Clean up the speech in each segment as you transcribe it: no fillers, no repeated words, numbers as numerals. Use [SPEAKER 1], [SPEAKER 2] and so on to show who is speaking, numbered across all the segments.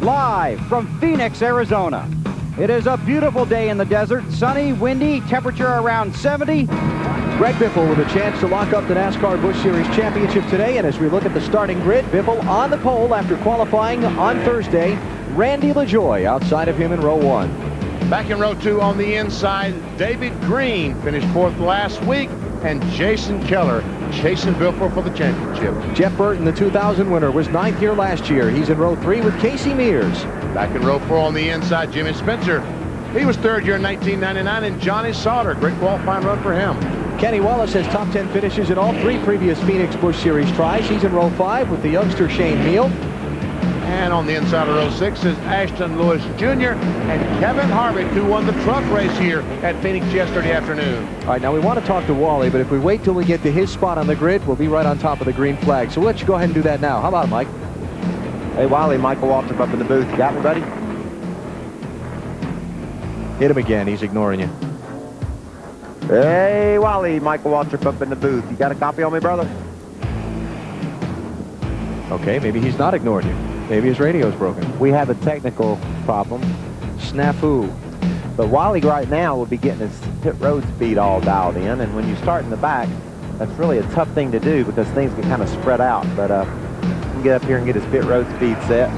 [SPEAKER 1] live from Phoenix, Arizona. It is a beautiful day in the desert, sunny, windy, temperature around 70.
[SPEAKER 2] Greg Biffle with a chance to lock up the NASCAR Busch Series Championship today. And as we look at the starting grid, Biffle on the pole after qualifying on Thursday. Randy LaJoie outside of him in row 1.
[SPEAKER 3] Back in row 2 on the inside, David Green finished 4th last week, and Jason Keller chasing Biffle for the championship.
[SPEAKER 2] Jeff Burton, the 2000 winner, was 9th here last year. He's in row 3 with Casey Mears.
[SPEAKER 3] Back in row 4 on the inside, Jimmy Spencer. He was 3rd here in 1999, and Johnny Sauter, great qualifying run for him.
[SPEAKER 2] Kenny Wallace has top 10 finishes in all 3 previous Phoenix Busch Series tries. He's in row 5 with the youngster Shane Meal.
[SPEAKER 3] And on the inside of row 6 is Ashton Lewis Jr. and Kevin Harvick, who won the truck race here at Phoenix yesterday afternoon.
[SPEAKER 2] All right, now we want to talk to Wally, but if we wait till we get to his spot on the grid, we'll be right on top of the green flag. So we'll let you go ahead and do that now. How about it, Mike?
[SPEAKER 4] Hey, Wally, Michael Waltrip up in the booth. You got me, buddy?
[SPEAKER 2] Hit him again. He's ignoring you.
[SPEAKER 4] Hey, Wally, Michael Waltrip up in the booth. You got a copy on me, brother?
[SPEAKER 2] Okay, maybe he's not ignoring you. Maybe his radio's broken.
[SPEAKER 4] We have a technical problem.
[SPEAKER 2] Snafu.
[SPEAKER 4] But Wally right now will be getting his pit road speed all dialed in, and when you start in the back, that's really a tough thing to do because things get kind of spread out. But he can get up here and get his pit road speed set.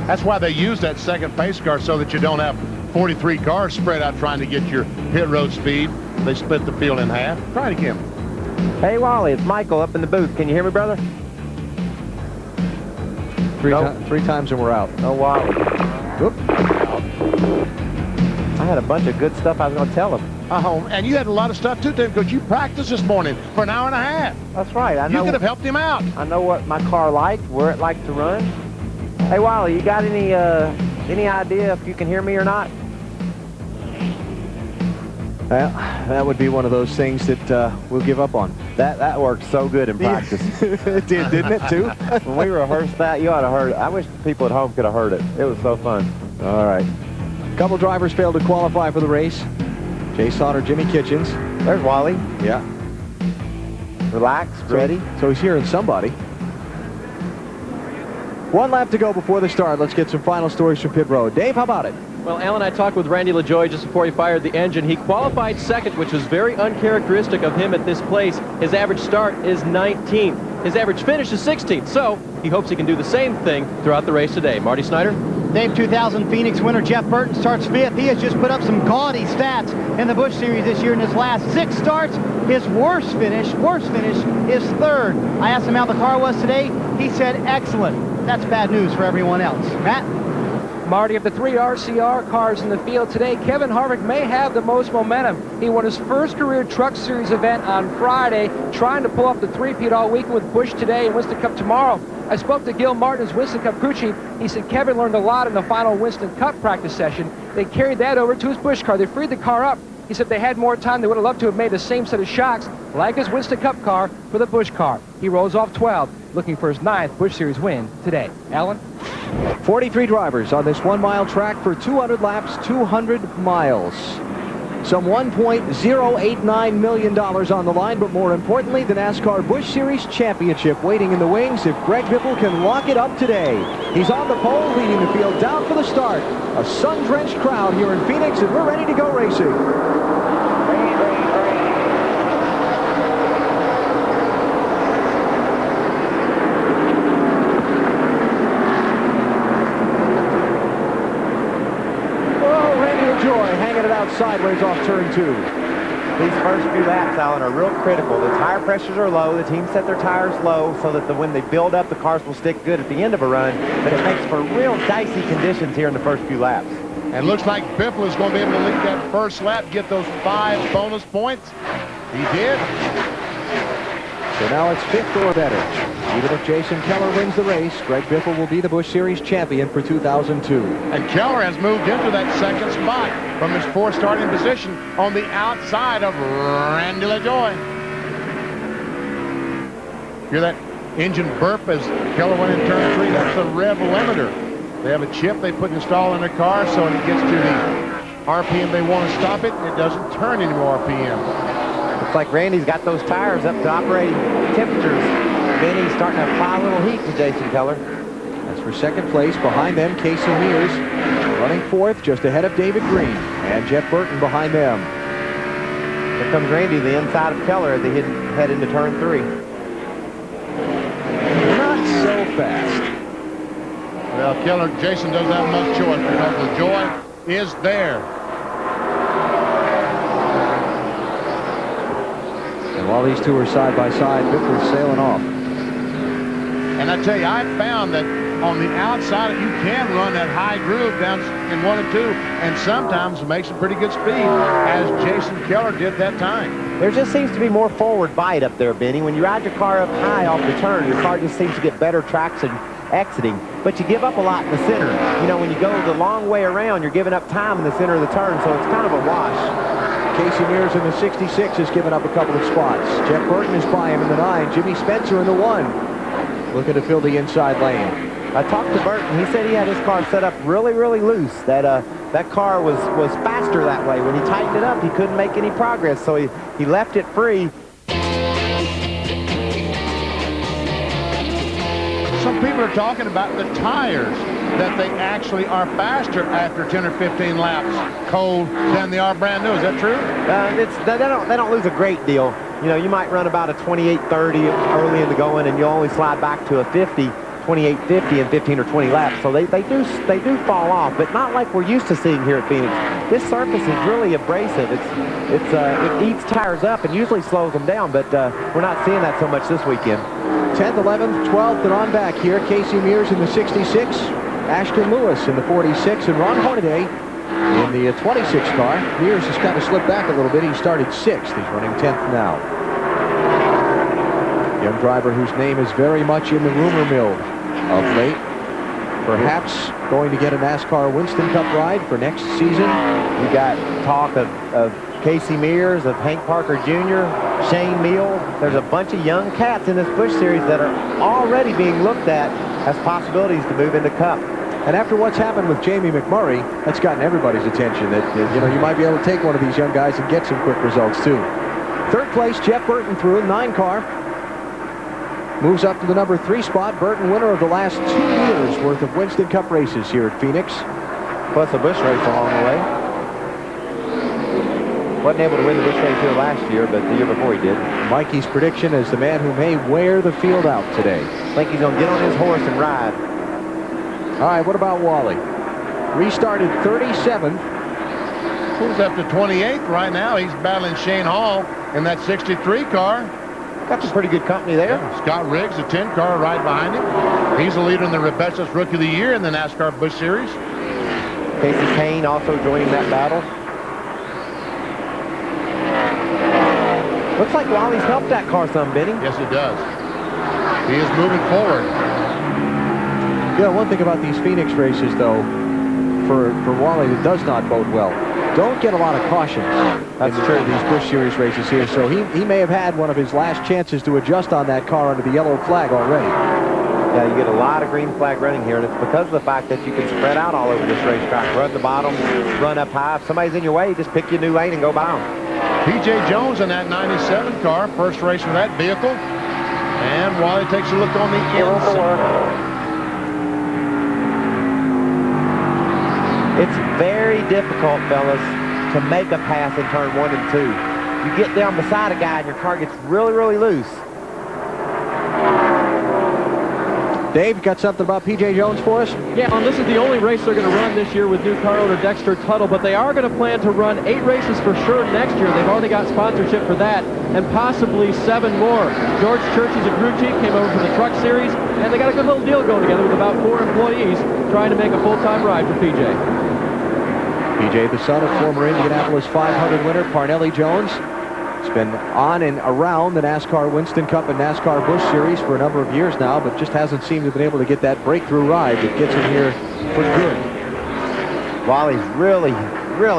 [SPEAKER 3] That's why they use that second pace car, so that you don't have 43 cars spread out trying to get your pit road speed. They split the field in half. Try it again.
[SPEAKER 4] Hey, Wally, it's Michael up in the booth. Can you hear me, brother?
[SPEAKER 2] Three times and we're out.
[SPEAKER 4] No, Wally.
[SPEAKER 2] Whoop.
[SPEAKER 4] I had a bunch of good stuff I was going to tell him.
[SPEAKER 3] And you had a lot of stuff too, Tim, because you practiced this morning for an hour and a half.
[SPEAKER 4] That's right. I know.
[SPEAKER 3] You could have helped him out.
[SPEAKER 4] I know what my car liked, where it liked to run. Hey, Wally, you got any idea if you can hear me or not?
[SPEAKER 2] Well, that would be one of those things that we'll give up on.
[SPEAKER 4] That worked so good in practice.
[SPEAKER 2] It did, didn't it, too?
[SPEAKER 4] When we rehearsed that, you ought to heard it. I wish people at home could have heard it. It was so fun.
[SPEAKER 2] All right. A couple drivers failed to qualify for the race. Jay Sauter, Jimmy Kitchens.
[SPEAKER 4] There's Wally.
[SPEAKER 2] Yeah.
[SPEAKER 4] Relaxed, ready.
[SPEAKER 2] So he's hearing somebody. One lap to go before the start. Let's get some final stories from pit road. Dave, how about it?
[SPEAKER 5] Well, Alan, I talked with Randy LaJoie just before he fired the engine. He qualified second, which was very uncharacteristic of him at this place. His average start is 19th. His average finish is 16th, so he hopes he can do the same thing throughout the race today. Marty Snyder?
[SPEAKER 1] Dave, 2000 Phoenix winner Jeff Burton starts 5th. He has just put up some gaudy stats in the Busch Series this year in his last 6 starts. His worst finish is 3rd. I asked him how the car was today. He said excellent. That's bad news for everyone else. Matt?
[SPEAKER 6] Marty, of the 3 RCR cars in the field today, Kevin Harvick may have the most momentum. He won his first career Truck Series event on Friday, trying to pull up the three-peat all weekend with Busch today and Winston Cup tomorrow. I spoke to Gil Martin, his Winston Cup crew chief. He said Kevin learned a lot in the final Winston Cup practice session. They carried that over to his Busch car. They freed the car up. He said they had more time. They would have loved to have made the same set of shocks like his Winston Cup car for the Busch car. He rolls off 12, looking for his 9th Busch Series win today. Alan?
[SPEAKER 2] 43 drivers on this 1-mile track for 200 laps, 200 miles. Some $1.089 million on the line, but more importantly, the NASCAR Busch Series Championship waiting in the wings if Greg Biffle can lock it up today. He's on the pole, leading the field down for the start. A sun-drenched crowd here in Phoenix, and we're ready to go racing. Sideways off turn 2.
[SPEAKER 4] These first few laps, Alan, are real critical. The tire pressures are low. The team set their tires low so that when they build up, the cars will stick good at the end of a run. But it makes for real dicey conditions here in the first few laps.
[SPEAKER 3] And looks like Biffle is going to be able to lead that first lap, get those 5 bonus points. He did.
[SPEAKER 2] So now it's 5th or better. Even if Jason Keller wins the race, Greg Biffle will be the Busch Series champion for 2002.
[SPEAKER 3] And Keller has moved into that 2nd spot from his 4th starting position on the outside of Randy LaJoie. Hear that engine burp as Keller went in turn 3? That's the rev limiter. They have a chip they put installed in their car, so when it gets to the RPM they want to stop it, it doesn't turn any more RPM.
[SPEAKER 4] Looks like Randy's got those tires up to operating temperatures. Then he's starting to apply a little heat to Jason Keller.
[SPEAKER 2] That's for second place. Behind them, Casey Mears running fourth, just ahead of David Green. And Jeff Burton behind them.
[SPEAKER 4] Here comes Randy, the inside of Keller as they head into turn 3.
[SPEAKER 2] Not so fast.
[SPEAKER 3] Well, Keller, Jason doesn't have much choice because the joy is there.
[SPEAKER 2] And while these two are side by side, Biffle's sailing off.
[SPEAKER 3] And I tell you, I found that on the outside, you can run that high groove down in 1 and 2, and sometimes make some pretty good speed, as Jason Keller did that time.
[SPEAKER 4] There just seems to be more forward bite up there, Benny. When you ride your car up high off the turn, your car just seems to get better traction exiting, but you give up a lot in the center. You know, when you go the long way around, you're giving up time in the center of the turn, so it's kind of a wash.
[SPEAKER 2] Casey Mears in the 66 has given up a couple of spots. Jeff Burton is by him in the 9. Jimmy Spencer in the 1. Looking to fill the inside lane.
[SPEAKER 4] I talked to Burton. He said he had his car set up really, really loose. That car was faster that way. When he tightened it up, he couldn't make any progress, so he left it free.
[SPEAKER 3] Some people are talking about the tires, that they actually are faster after 10 or 15 laps cold than they are brand new. Is that true?
[SPEAKER 4] They don't lose a great deal. You know, you might run about a 28-30 early in the going, and you'll only slide back to a 28-50 in 15 or 20 laps. So they do fall off, but not like we're used to seeing here at Phoenix. This surface is really abrasive. It eats tires up and usually slows them down, but we're not seeing that so much this weekend.
[SPEAKER 2] 10th, 11th, 12th, and on back here. Casey Mears in the 66, Ashton Lewis in the 46, and Ron Hornaday in the 26 car. Mears has kind of slipped back a little bit. He started 6th. He's running 10th now. Young driver whose name is very much in the rumor mill of late. Perhaps going to get a NASCAR Winston Cup ride for next season.
[SPEAKER 4] You got talk of Casey Mears, of Hank Parker Jr., Shane Meal. There's a bunch of young cats in this Busch Series that are already being looked at as possibilities to move into Cup.
[SPEAKER 2] And after what's happened with Jamie McMurray, that's gotten everybody's attention. That you know, you might be able to take one of these young guys and get some quick results too. 3rd place, Jeff Burton through a 9 car. Moves up to the number 3 spot. Burton, winner of the last 2 years worth of Winston Cup races here at Phoenix.
[SPEAKER 4] Plus a Busch race along the way. Wasn't able to win the Busch race here last year, but the year before he did.
[SPEAKER 2] Mikey's prediction is the man who may wear the field out today.
[SPEAKER 4] I think he's going to get on his horse and ride.
[SPEAKER 2] All right, what about Wally? Restarted 37th.
[SPEAKER 3] Who's up to 28th right now? He's battling Shane Hall in that 63 car.
[SPEAKER 4] Got some pretty good company there.
[SPEAKER 3] Yeah, Scott Riggs, the 10 car, right behind him. He's the leader in the Rebecca's Rookie of the Year in the NASCAR Busch Series.
[SPEAKER 4] Casey Kane also joining that battle. Looks like Wally's helped that car some, Benny.
[SPEAKER 3] Yes, it does. He is moving forward.
[SPEAKER 2] You know, one thing about these Phoenix races, though, for Wally, that does not bode well. Don't get a lot of caution. That's true. These Busch Series races here, so he may have had one of his last chances to adjust on that car under the yellow flag already.
[SPEAKER 4] Yeah, you get a lot of green flag running here, and it's because of the fact that you can spread out all over this racetrack. Run the bottom, run up high. If somebody's in your way, just pick your new lane and go by them.
[SPEAKER 3] P.J. Jones in that 97 car, first race for that vehicle. And Wally takes a look on the inside.
[SPEAKER 4] It's very difficult, fellas, to make a pass in turn 1 and 2. You get down beside a guy and your car gets really, really loose.
[SPEAKER 2] Dave, got something about P.J. Jones for us?
[SPEAKER 5] Yeah, and this is the only race they're going to run this year with new car owner Dexter Tuttle, but they are going to plan to run 8 races for sure next year. They've already got sponsorship for that, and possibly 7 more. George Church's a crew chief, came over from the Truck Series, and they got a good little deal going together with about 4 employees trying to make a full-time ride for P.J.
[SPEAKER 2] P.J., the son of former Indianapolis 500 winner Parnelli Jones. He's been on and around the NASCAR Winston Cup and NASCAR Busch Series for a number of years now, but just hasn't seemed to have been able to get that breakthrough ride that gets him here for good.
[SPEAKER 4] Wally's really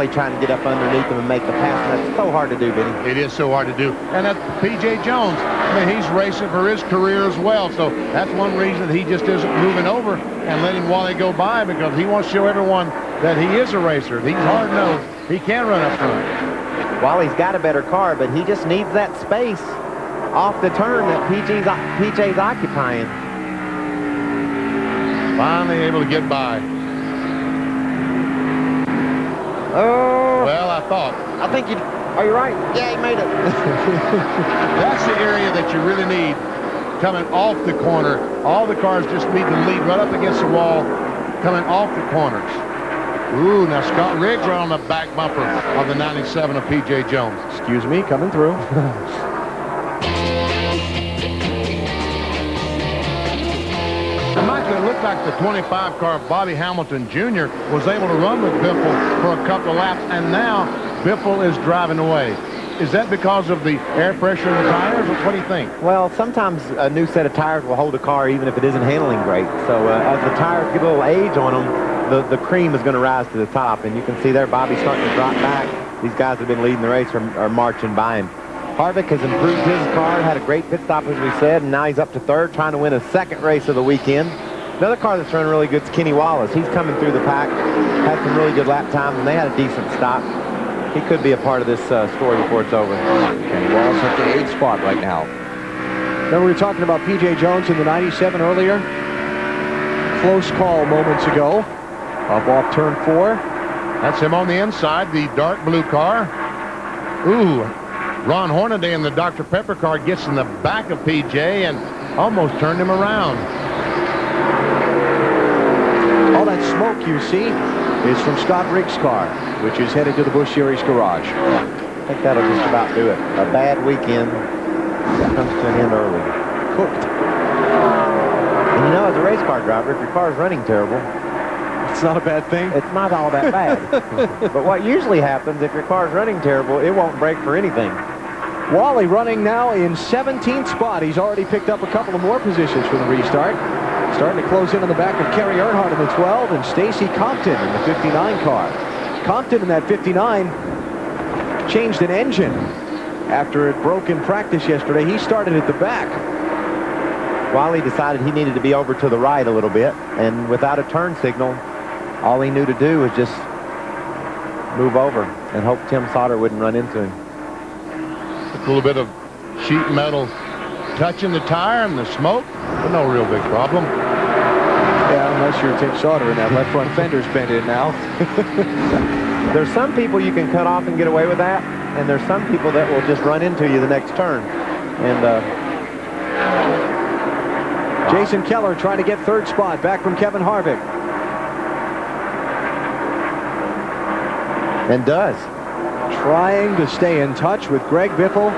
[SPEAKER 4] trying to get up underneath him and make the pass, and that's so hard to do, Benny.
[SPEAKER 3] It is so hard to do. And that's P.J. Jones. I mean, he's racing for his career as well, so that's one reason he just isn't moving over and letting Wally go by, because he wants to show everyone that he is a racer. He's hard-nosed. He can run up front.
[SPEAKER 4] Wally's got a better car, but he just needs that space off the turn that PJ's occupying.
[SPEAKER 3] Finally able to get by.
[SPEAKER 4] Oh.
[SPEAKER 3] Well, I thought.
[SPEAKER 4] I think you... Are you right? Yeah, he made it.
[SPEAKER 3] That's the area that you really need coming off the corner. All the cars just need to lead right up against the wall coming off the corners. Ooh, now Scott Riggs right on the back bumper of the 97 of P.J. Jones.
[SPEAKER 2] Excuse me, coming through.
[SPEAKER 3] Mike, it looked like the 25 car Bobby Hamilton Jr. was able to run with Biffle for a couple of laps, and now Biffle is driving away. Is that because of the air pressure in the tires, or what do you think?
[SPEAKER 4] Well, sometimes a new set of tires will hold a car even if it isn't handling great. So as the tires get a little age on them, the cream is going to rise to the top. And you can see there Bobby's starting to drop back. These guys have been leading the race are marching by him. Harvick has improved his car, had a great pit stop, as we said, and now he's up to third, trying to win a second race of the weekend. Another car that's running really good is Kenny Wallace. He's coming through the pack, had some really good lap times, and they had a decent stop. He could be a part of this story before it's over.
[SPEAKER 2] Kenny Wallace up to 8th spot right now. Remember we were talking about P.J. Jones in the 97 earlier? Close call moments ago. Up off turn 4.
[SPEAKER 3] That's him on the inside, the dark blue car. Ooh, Ron Hornaday in the Dr. Pepper car gets in the back of P.J. and almost turned him around.
[SPEAKER 2] All that smoke you see is from Scott Riggs' car, which is headed to the Busch Series garage.
[SPEAKER 4] I think that'll just about do it. A bad weekend that comes to an end early.
[SPEAKER 2] Cooked.
[SPEAKER 4] And you know, as a race car driver, if your car is running terrible,
[SPEAKER 2] It's not a bad thing.
[SPEAKER 4] it's not all that bad. But what usually happens, if your car is running terrible, it won't break for anything.
[SPEAKER 2] Wally running now in 17th spot. He's already picked up a couple of more positions for the restart. Starting to close in on the back of Kerry Earnhardt in the 12 and Stacy Compton in the 59 car. Compton in that 59 changed an engine after it broke in practice yesterday. He started at the back.
[SPEAKER 4] Wally decided he needed to be over to the right a little bit, and without a turn signal, all he knew to do was just move over and hope Tim Sauter wouldn't run into him.
[SPEAKER 3] A little bit of sheet metal touching the tire and the smoke, but no real big problem.
[SPEAKER 2] Yeah, unless you're Tim Sauter and that left front fender's bent in now.
[SPEAKER 4] There's some people you can cut off and get away with that, and there's some people that will just run into you the next turn. And
[SPEAKER 2] Jason Keller trying to get 3rd spot back from Kevin Harvick.
[SPEAKER 4] and does.
[SPEAKER 2] Trying to stay in touch with Greg Biffle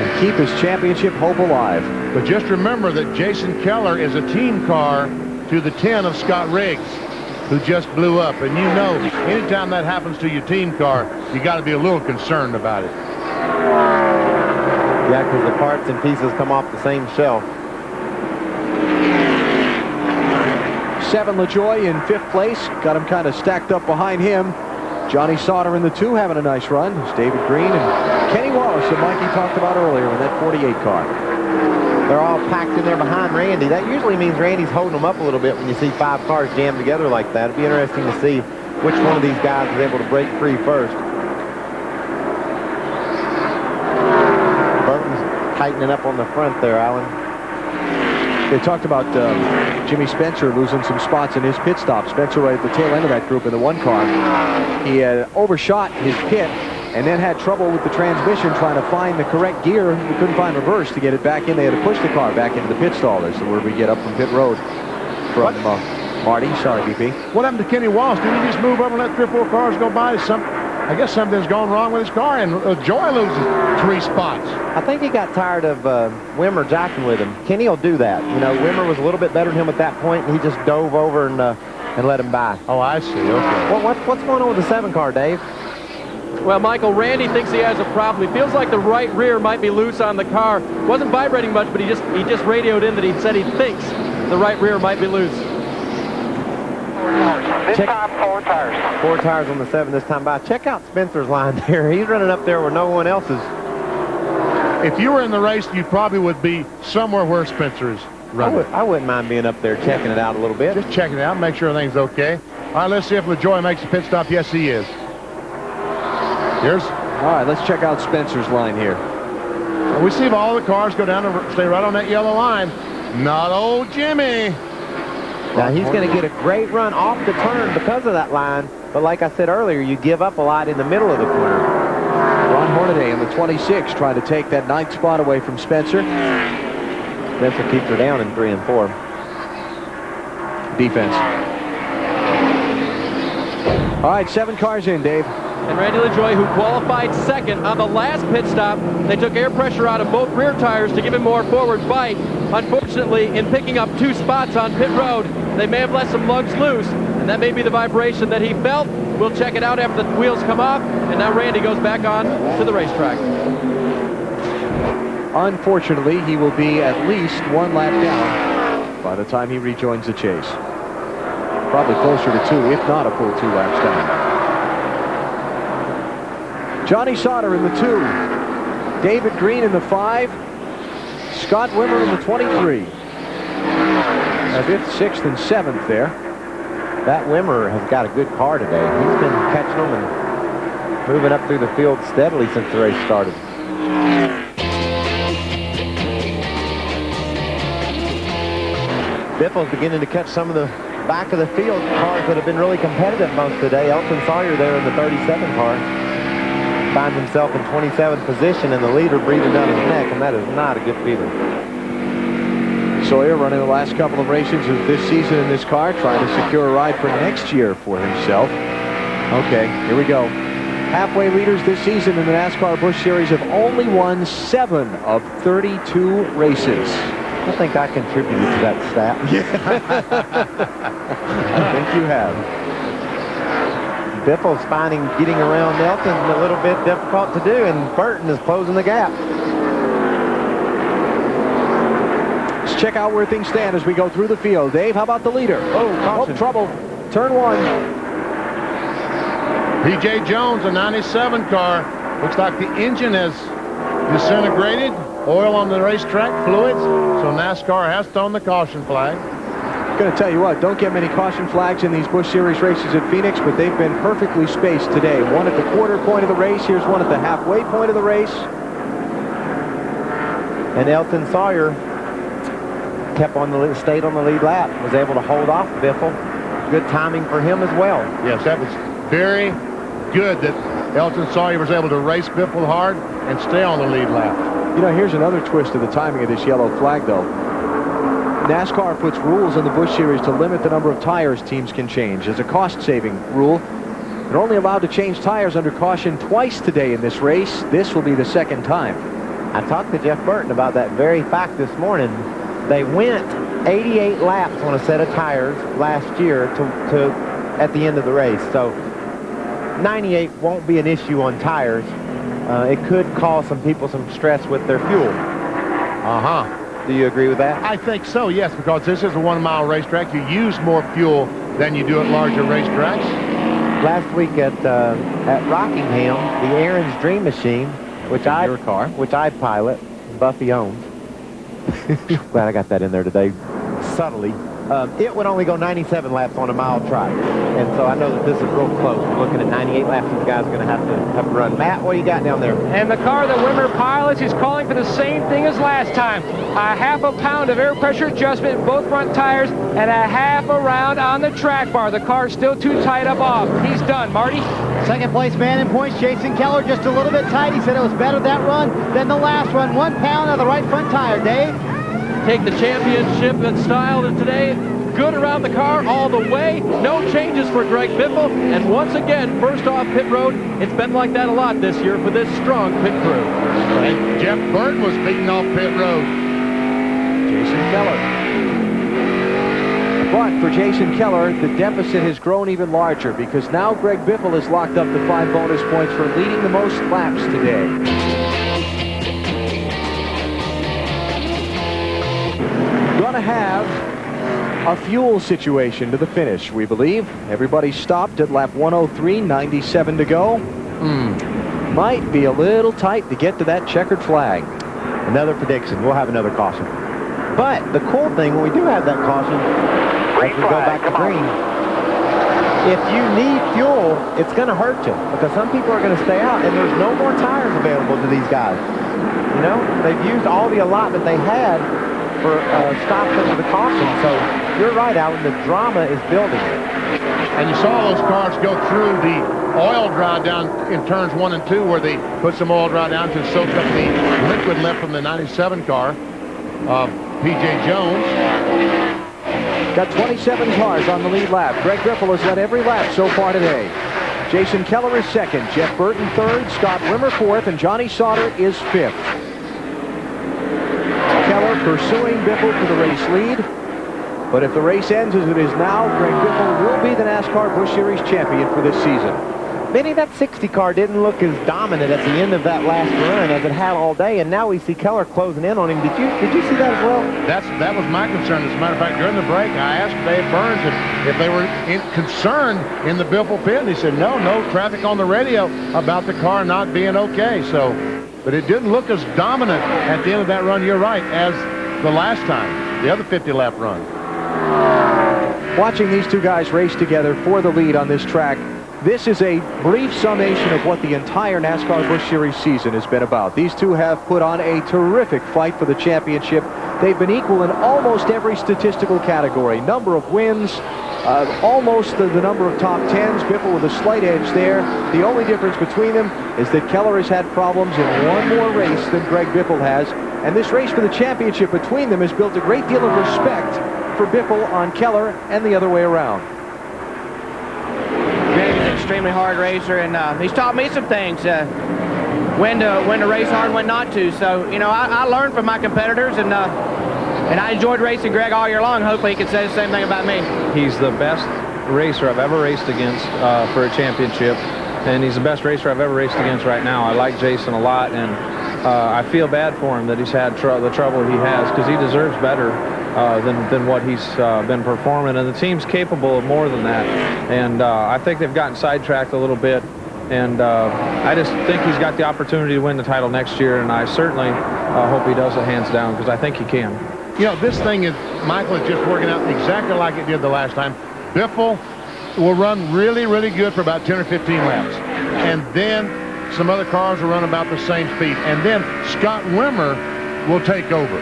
[SPEAKER 2] and keep his championship hope alive.
[SPEAKER 3] But just remember that Jason Keller is a team car to the 10 of Scott Riggs, who just blew up. And you know, anytime that happens to your team car, you got to be a little concerned about it.
[SPEAKER 4] Yeah, because the parts and pieces come off the same shelf.
[SPEAKER 2] 7 LaJoie in 5th place. Got him kind of stacked up behind him. Johnny Sauter in the 2 having a nice run. It's David Green and Kenny Wallace that Mikey talked about earlier in that 48 car.
[SPEAKER 4] They're all packed in there behind Randy. That usually means Randy's holding them up a little bit when you see 5 cars jammed together like that. It'd be interesting to see which one of these guys is able to break free first. Burton's tightening up on the front there, Alan.
[SPEAKER 2] They talked about Jimmy Spencer losing some spots in his pit stop. Spencer right at the tail end of that group in the 1 car. He had overshot his pit and then had trouble with the transmission trying to find the correct gear. He couldn't find reverse to get it back in. They had to push the car back into the pit stall. That's the word we get up from pit road from Marty. Sorry, BP.
[SPEAKER 3] What happened to Kenny Wallace? Did he just move over and let 3 or 4 cars go by? I guess something's gone wrong with his car, and Joy loses 3 spots.
[SPEAKER 4] I think he got tired of Wimmer jacking with him. Kenny will do that. You know, Wimmer was a little bit better than him at that point, and he just dove over and let him by.
[SPEAKER 3] Oh, I see. Okay.
[SPEAKER 4] Well, what's going on with the 7 car, Dave?
[SPEAKER 5] Well, Michael, Randy thinks he has a problem. He feels like the right rear might be loose on the car. Wasn't vibrating much, but he just radioed in that he said he thinks the right rear might be loose.
[SPEAKER 7] This time, 4 tires.
[SPEAKER 4] 4 tires on the 7 this time by. Check out Spencer's line there. He's running up there where no one else is.
[SPEAKER 3] If you were in the race, you probably would be somewhere where Spencer is running.
[SPEAKER 4] I wouldn't mind being up there checking it out a little bit.
[SPEAKER 3] Just checking it out, make sure everything's okay. All right, let's see if LaJoy makes a pit stop. Yes, he is. Here's.
[SPEAKER 2] All right, let's check out Spencer's line here.
[SPEAKER 3] We see if all the cars go down and stay right on that yellow line. Not old Jimmy.
[SPEAKER 4] Now, he's going to get a great run off the turn because of that line. But like I said earlier, you give up a lot in the middle of the corner.
[SPEAKER 2] Ron Hornaday in the 26 trying to take that 9th spot away from Spencer.
[SPEAKER 4] Spencer keeps her down in 3 and 4.
[SPEAKER 2] Defense. All right, 7 cars in, Dave.
[SPEAKER 5] And Randy LaJoie, who qualified second on the last pit stop, they took air pressure out of both rear tires to give him more forward bite. Unfortunately, in picking up 2 spots on pit road, they may have let some lugs loose, and that may be the vibration that he felt. We'll check it out after the wheels come off, and now Randy goes back on to the racetrack.
[SPEAKER 2] Unfortunately, he will be at least 1 lap down by the time he rejoins the chase. Probably closer to 2, if not a full 2 laps down. Johnny Sauter in the 2. David Green in the 5. Scott Wimmer in the 23. 5th, 6th, and 7th there.
[SPEAKER 4] That Wimmer has got a good car today. He's been catching them and moving up through the field steadily since the race started. Biffle's beginning to catch some of the back of the field cars that have been really competitive most today. Elton Sawyer there in the 37 car finds himself in 27th position, and the leader breathing down his neck, and that is not a good feeling.
[SPEAKER 2] Sawyer running the last couple of races of this season in this car, trying to secure a ride for next year for himself. Okay, here we go. Halfway leaders this season in the NASCAR Busch Series have only won 7 of 32 races.
[SPEAKER 4] I think I contributed to that stat. Yeah. I think you have. Biffle's finding getting around Nelson a little bit difficult to do, and Burton is closing the gap.
[SPEAKER 2] Let's check out where things stand as we go through the field. Dave, how about the leader? Oh, trouble. Turn 1.
[SPEAKER 3] P.J. Jones, a 97 car. Looks like the engine has disintegrated. Oil on the racetrack, fluids. So NASCAR has thrown the caution flag.
[SPEAKER 2] I'm going to tell you what, don't get many caution flags in these Busch Series races at Phoenix, but they've been perfectly spaced today. One at the quarter point of the race. Here's one at the halfway point of the race.
[SPEAKER 4] And Elton Sawyer stayed on the lead lap, was able to hold off Biffle. Good timing for him as well.
[SPEAKER 3] Yes, that was very good that Elton Sawyer was able to race Biffle hard and stay on the lead lap.
[SPEAKER 2] You know, here's another twist of the timing of this yellow flag, though. NASCAR puts rules in the Busch Series to limit the number of tires teams can change. As a cost-saving rule, they're only allowed to change tires under caution twice today in this race. This will be the 2nd time.
[SPEAKER 4] I talked to Jeff Burton about that very fact this morning. They went 88 laps on a set of tires last year to at the end of the race. So 98 won't be an issue on tires. It could cause some people some stress with their fuel.
[SPEAKER 3] Uh-huh.
[SPEAKER 4] Do you agree with that?
[SPEAKER 3] I think so, yes, because this is a 1-mile racetrack. You use more fuel than you do at larger racetracks.
[SPEAKER 4] Last week at Rockingham, the Aaron's Dream Machine, which I pilot, Buffy owns. Glad I got that in there today, subtly. It would only go 97 laps on a mile track. And so I know that this is real close. We're looking at 98 laps these guys are going to have to run. Matt, what do you got down there?
[SPEAKER 6] And the car that Wimmer pilots is calling for the same thing as last time. A half a pound of air pressure adjustment in both front tires and a half a round on the track bar. The car's still too tight up off. He's done. Marty?
[SPEAKER 1] 2nd place man in points, Jason Keller, just a little bit tight. He said it was better that run than the last run. 1 pound of the right front tire. Dave?
[SPEAKER 5] Take the championship in style today. Good around the car all the way. No changes for Greg Biffle. And once again, first off pit road. It's been like that a lot this year for this strong pit crew.
[SPEAKER 3] And Jeff Burton was beating off pit road.
[SPEAKER 2] Jason Keller. But for Jason Keller, the deficit has grown even larger because now Greg Biffle has locked up the 5 bonus points for leading the most laps today. Gonna have a fuel situation to the finish, we believe. Everybody stopped at lap 103, 97 to go. Might be a little tight to get to that checkered flag.
[SPEAKER 4] Another prediction. We'll have another caution. But the cool thing, when we do have that caution, as we go back to green, if you need fuel, it's going to hurt you because some people are going to stay out and there's no more tires available to these guys. You know, they've used all the allotment they had for stops under the caution. So you're right, Alan, the drama is building.
[SPEAKER 3] And you saw those cars go through the oil dry down in turns 1 and 2 where they put some oil dry down to soak up the liquid left from the 97 car. P.J. Jones.
[SPEAKER 2] Got 27 cars on the lead lap. Greg Biffle has led every lap so far today. Jason Keller is second, Jeff Burton third, Scott Rimmer fourth, and Johnny Sauter is fifth. Keller pursuing Biffle for the race lead. But if the race ends as it is now, Greg Biffle will be the NASCAR Busch Series champion for this season.
[SPEAKER 4] Benny, that 60 car didn't look as dominant at the end of that last run as it had all day, and now we see Keller closing in on him. Did you see that as well?
[SPEAKER 3] That was my concern. As a matter of fact, during the break, I asked Dave Burns if they were concerned in the Biffle pit, and he said no traffic on the radio about the car not being okay. So, but it didn't look as dominant at the end of that run. You're right, as the last time, the other 50-lap run.
[SPEAKER 2] Watching these two guys race together for the lead on this track, this is a brief summation of what the entire NASCAR Busch Series season has been about. These two have put on a terrific fight for the championship. They've been equal in almost every statistical category. Number of wins, almost the number of top 10s. Biffle with a slight edge there. The only difference between them is that Keller has had problems in one more race than Greg Biffle has. And this race for the championship between them has built a great deal of respect for Biffle on Keller and the other way around.
[SPEAKER 7] Greg is an extremely hard racer, and he's taught me some things, when to race hard, when not to. So, you know, I learned from my competitors, and I enjoyed racing Greg all year long. Hopefully he can say the same thing about me.
[SPEAKER 8] He's the best racer I've ever raced against for a championship, and he's the best racer I've ever raced against right now. I like Jason a lot, and I feel bad for him that he's had the trouble he has, because he deserves better than what he's been performing, and the team's capable of more than that. And I think they've gotten sidetracked a little bit, and I just think he's got the opportunity to win the title next year, and I certainly hope he does it hands down, because I think he can.
[SPEAKER 3] You know, this thing is, Michael, is just working out exactly like it did the last time. Biffle will run really, really good for about 10 or 15 laps, and then some other cars will run about the same speed, and then Scott Rimmer will take over.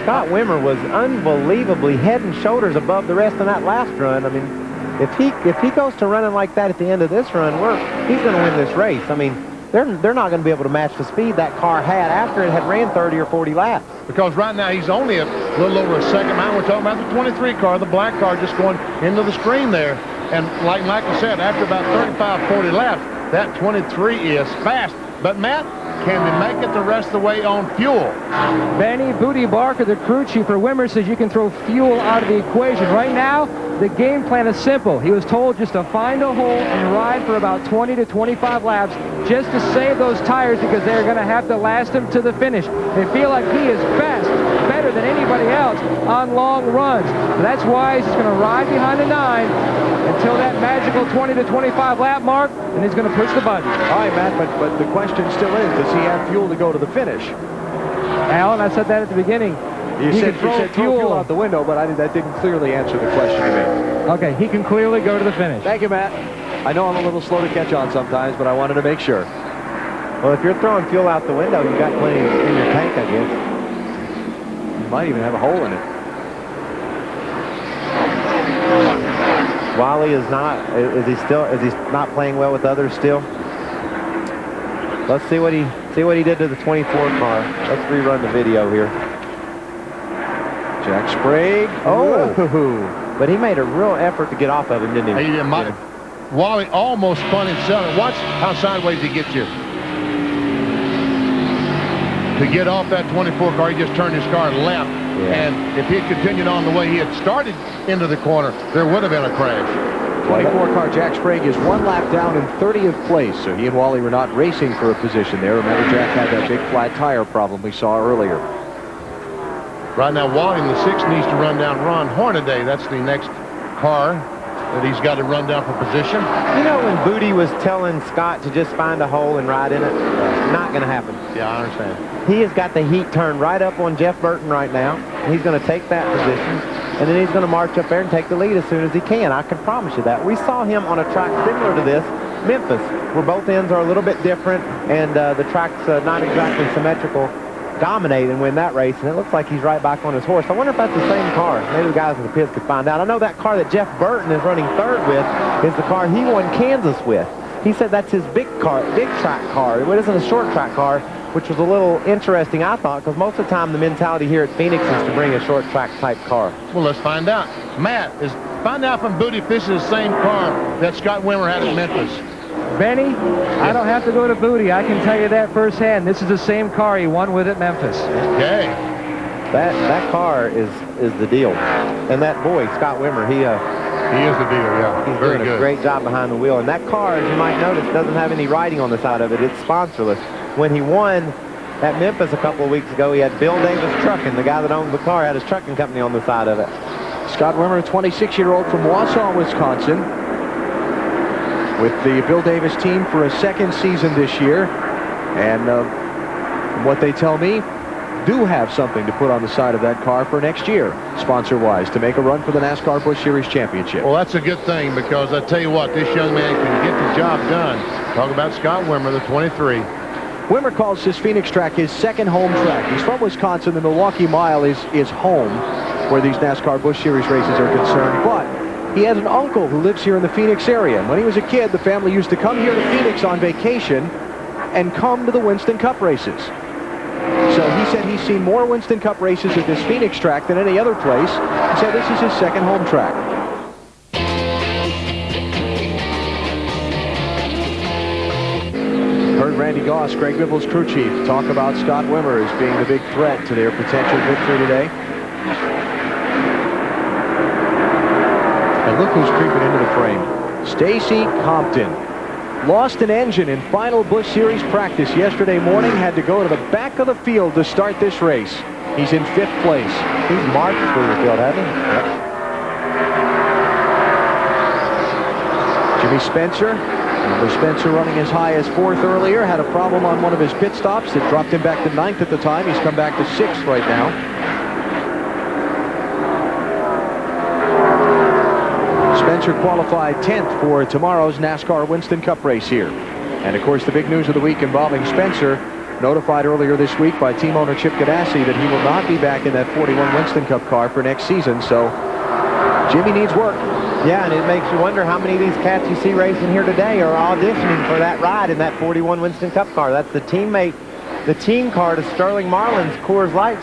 [SPEAKER 4] Scott Wimmer was unbelievably head and shoulders above the rest of that last run. I mean, if he goes to running like that at the end of this run, he's going to win this race. I mean, they're not going to be able to match the speed that car had after it had ran 30 or 40 laps.
[SPEAKER 3] Because right now he's only a little over a second behind. We're talking about the 23 car, the black car, just going into the screen there. And like Michael said, after about 35, 40 laps, that 23 is fast. But Matt, can they make it the rest of the way on fuel?
[SPEAKER 6] Benny Booty Barker, the crew chief for Wimmer, says you can throw fuel out of the equation. Right now, the game plan is simple. He was told just to find a hole and ride for about 20 to 25 laps just to save those tires, because they're going to have to last him to the finish. They feel like he is fast, better than anybody else on long runs. So that's why he's just going to ride behind the 9 until that magical 20 to 25 lap mark, and he's going to push the button.
[SPEAKER 2] All right, Matt, but the question still is, does he have fuel to go to the finish?
[SPEAKER 6] Alan, I said that at the beginning.
[SPEAKER 2] You said throw fuel out the window, but that didn't clearly answer the question to me.
[SPEAKER 6] Okay, he can clearly go to the finish.
[SPEAKER 2] Thank you, Matt. I know I'm a little slow to catch on sometimes, but I wanted to make sure.
[SPEAKER 4] Well, if you're throwing fuel out the window, you got plenty in your tank, I guess.
[SPEAKER 2] You might even have a hole in it.
[SPEAKER 4] Wally is he not playing well with others still? Let's see what he did to the 24 car. Let's rerun the video here.
[SPEAKER 2] Jack Sprague.
[SPEAKER 4] Oh, but he made a real effort to get off of him, didn't he?
[SPEAKER 3] He did. Wally almost spun himself. Watch how sideways he gets you. To get off that 24 car, he just turned his car left. Yeah. And if he had continued on the way he had started into the corner, there would have been a crash.
[SPEAKER 2] 24 car Jack Sprague is one lap down in 30th place, so he and Wally were not racing for a position there. Remember, Jack had that big flat tire problem we saw earlier.
[SPEAKER 3] Right now, Wally in the 6 needs to run down Ron Hornaday. That's the next car that he's got to run down for position.
[SPEAKER 4] You know, when Booty was telling Scott to just find a hole and ride in it, not going to happen.
[SPEAKER 3] Yeah, I understand.
[SPEAKER 4] He has got the heat turned right up on Jeff Burton right now. He's going to take that position, and then he's going to march up there and take the lead as soon as he can. I can promise you that. We saw him on a track similar to this, Memphis, where both ends are a little bit different, and the track's not exactly symmetrical. dominate and win that race, and it looks like he's right back on his horse. I wonder if that's the same car. Maybe the guys in the pits could find out. I know that car that Jeff Burton is running third with is the car he won Kansas with. He said that's his big track car. It isn't a short track car, which was a little interesting, I thought, because most of the time the mentality here at Phoenix is to bring a short track type car.
[SPEAKER 3] Well, let's find out. Matt, find out from Booty if this is the same car that Scott Wimmer had at Memphis.
[SPEAKER 6] Benny, I don't have to go to Booty. I can tell you that firsthand. This is the same car he won with at Memphis.
[SPEAKER 3] Okay.
[SPEAKER 4] That car is the deal. And that boy, Scott Wimmer, he
[SPEAKER 3] is the deal, yeah.
[SPEAKER 4] He's
[SPEAKER 3] very
[SPEAKER 4] doing
[SPEAKER 3] good.
[SPEAKER 4] a great job behind the wheel. And that car, as you might notice, doesn't have any writing on the side of it. It's sponsorless. When he won at Memphis a couple of weeks ago, he had Bill Davis Trucking. The guy that owned the car had his trucking company on the side of it.
[SPEAKER 2] Scott Wimmer, 26-year-old from Wausau, Wisconsin, with the Bill Davis team for a second season this year. And from what they tell me, do have something to put on the side of that car for next year, sponsor-wise, to make a run for the NASCAR Busch Series Championship.
[SPEAKER 3] Well, that's a good thing, because I tell you what, this young man can get the job done. Talk about Scott Wimmer, the 23.
[SPEAKER 2] Wimmer calls this Phoenix track his second home track. He's from Wisconsin. The Milwaukee Mile is home where these NASCAR Busch Series races are concerned. But he has an uncle who lives here in the Phoenix area. When he was a kid, the family used to come here to Phoenix on vacation and come to the Winston Cup races. So he said he's seen more Winston Cup races at this Phoenix track than any other place. He said this is his second home track. Heard Randy Goss, Greg Bibble's crew chief, talk about Scott Wimmer as being the big threat to their potential victory today. And look who's creeping into the frame. Stacy Compton. Lost an engine in final Busch Series practice yesterday morning. Had to go to the back of the field to start this race. He's in 5th place.
[SPEAKER 4] He's marched through the field, hasn't he?
[SPEAKER 2] Yep. Jimmy Spencer. Remember Spencer running as high as 4th earlier. Had a problem on one of his pit stops that dropped him back to 9th at the time. He's come back to 6th right now. Spencer qualified 10th for tomorrow's NASCAR Winston Cup race here. And of course, the big news of the week involving Spencer, notified earlier this week by team owner Chip Ganassi that he will not be back in that 41 Winston Cup car for next season. So Jimmy needs work.
[SPEAKER 4] Yeah, and it makes you wonder how many of these cats you see racing here today are auditioning for that ride in that 41 Winston Cup car. That's the team car to Sterling Marlin's Coors Light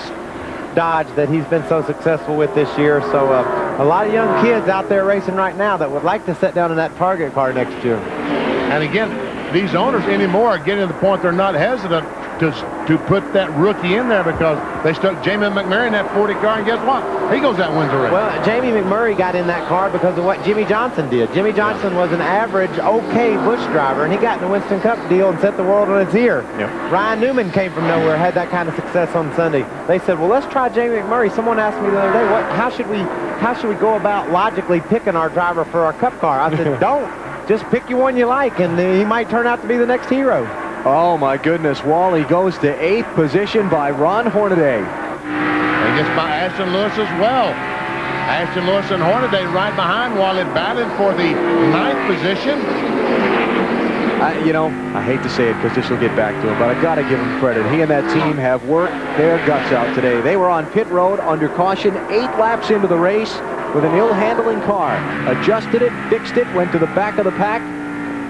[SPEAKER 4] Dodge that he's been so successful with this year. So a lot of young kids out there racing right now that would like to sit down in that Target car next year.
[SPEAKER 3] And again, these owners anymore are getting to the point they're not hesitant to put that rookie in there, because they stuck Jamie McMurray in that 40 car, and guess what? He goes out and wins the race.
[SPEAKER 4] Well, Jamie McMurray got in that car because of what Jimmy Johnson did. Jimmy Johnson was an average, okay Busch driver, and he got in the Winston Cup deal and set the world on its ear.
[SPEAKER 3] Yep.
[SPEAKER 4] Ryan Newman came from nowhere, had that kind of success on Sunday. They said, well, let's try Jamie McMurray. Someone asked me the other day, how should we go about logically picking our driver for our Cup car? I said, don't. Just pick you one you like, and he might turn out to be the next hero.
[SPEAKER 2] Oh, my goodness. Wally goes to 8th position by Ron Hornaday.
[SPEAKER 3] And gets by Ashton Lewis as well. Ashton Lewis and Hornaday right behind Wally, battling for the 9th position.
[SPEAKER 2] I hate to say it because this will get back to him, but I got to give him credit. He and that team have worked their guts out today. They were on pit road under caution 8 laps into the race with an ill-handling car. Adjusted it, fixed it, went to the back of the pack,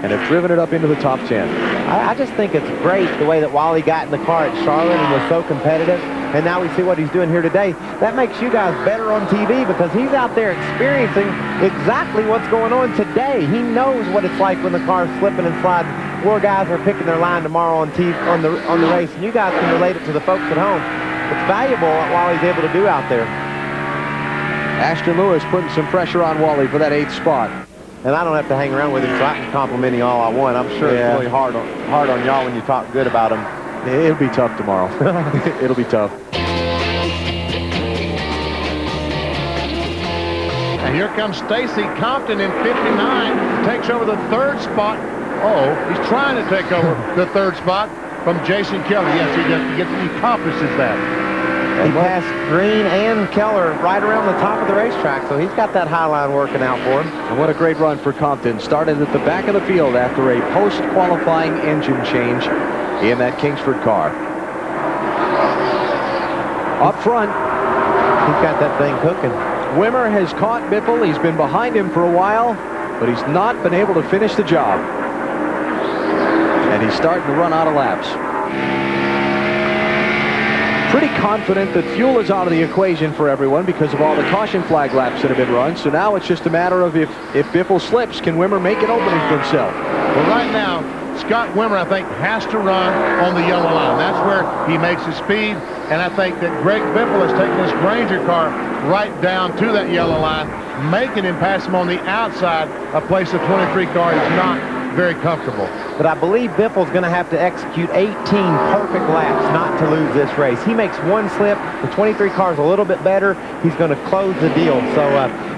[SPEAKER 2] and have driven it up into the top 10.
[SPEAKER 4] I just think it's great the way that Wally got in the car at Charlotte and was so competitive, and now we see what he's doing here today. That makes you guys better on TV, because he's out there experiencing exactly what's going on today. He knows what it's like when the car's slipping and sliding. 4 guys are picking their line tomorrow on TV, on the race, and you guys can relate it to the folks at home. It's valuable what Wally's able to do out there.
[SPEAKER 2] Ashton Lewis putting some pressure on Wally for that 8th spot.
[SPEAKER 4] And I don't have to hang around with him, so I can compliment him all I want. I'm sure it's really hard on y'all when you talk good about him.
[SPEAKER 2] It'll be tough tomorrow. It'll be tough.
[SPEAKER 3] And here comes Stacy Compton in 59, takes over the 3rd spot. He's trying to take over the 3rd spot from Jason Kelly. Yes, he accomplishes that.
[SPEAKER 4] He passed Green and Keller right around the top of the racetrack, so he's got that high line working out for him.
[SPEAKER 2] And what a great run for Compton. Started at the back of the field after a post-qualifying engine change in that Kingsford car. Up front,
[SPEAKER 4] He's got that thing cooking.
[SPEAKER 2] Wimmer has caught Biffle. He's been behind him for a while, but he's not been able to finish the job. And he's starting to run out of laps. Pretty confident that fuel is out of the equation for everyone because of all the caution flag laps that have been run. So now it's just a matter of if Biffle slips, can Wimmer make an opening for himself?
[SPEAKER 3] Well, right now, Scott Wimmer, I think, has to run on the yellow line. That's where he makes his speed. And I think that Greg Biffle has taken this Granger car right down to that yellow line, making him pass him on the outside, a place the 23 car is not very comfortable.
[SPEAKER 4] But I believe Biffle's going to have to execute 18 perfect laps not to lose this race. He makes one slip. The 23 car is a little bit better. He's going to close the deal. So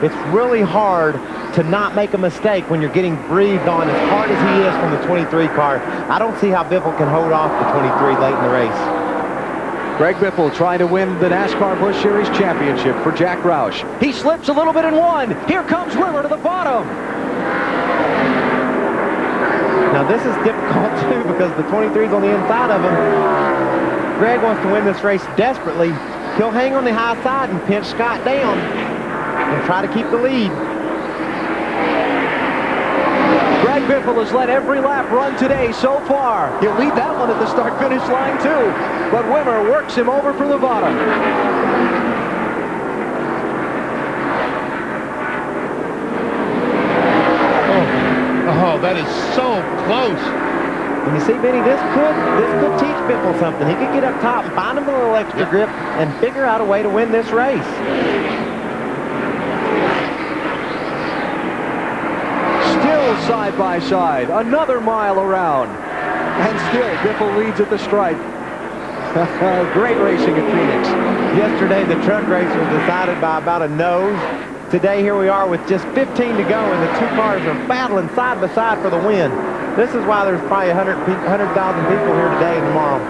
[SPEAKER 4] it's really hard to not make a mistake when you're getting breathed on as hard as he is from the 23 car. I don't see how Biffle can hold off the 23 late in the race.
[SPEAKER 2] Greg Biffle trying to win the NASCAR Busch Series championship for Jack Roush. He slips a little bit in one. Here comes Wimmer to the bottom.
[SPEAKER 4] Now this is difficult too because the 23's on the inside of him. Greg wants to win this race desperately. He'll hang on the high side and pinch Scott down and try to keep the lead.
[SPEAKER 2] Greg Biffle has let every lap run today so far. He'll lead that one at the start-finish line too. But Wimmer works him over for the bottom.
[SPEAKER 3] Oh, that is so close.
[SPEAKER 4] And you see, Benny, this could teach Biffle something. He could get up top and find him a little extra grip and figure out a way to win this race.
[SPEAKER 2] Still side by side, another mile around. And still, Biffle leads at the stripe. Great racing at Phoenix.
[SPEAKER 4] Yesterday, the truck race was decided by about a nose. Today, here we are with just 15 to go, and the two cars are battling side by side for the win. This is why there's probably 100,000 people here today and tomorrow.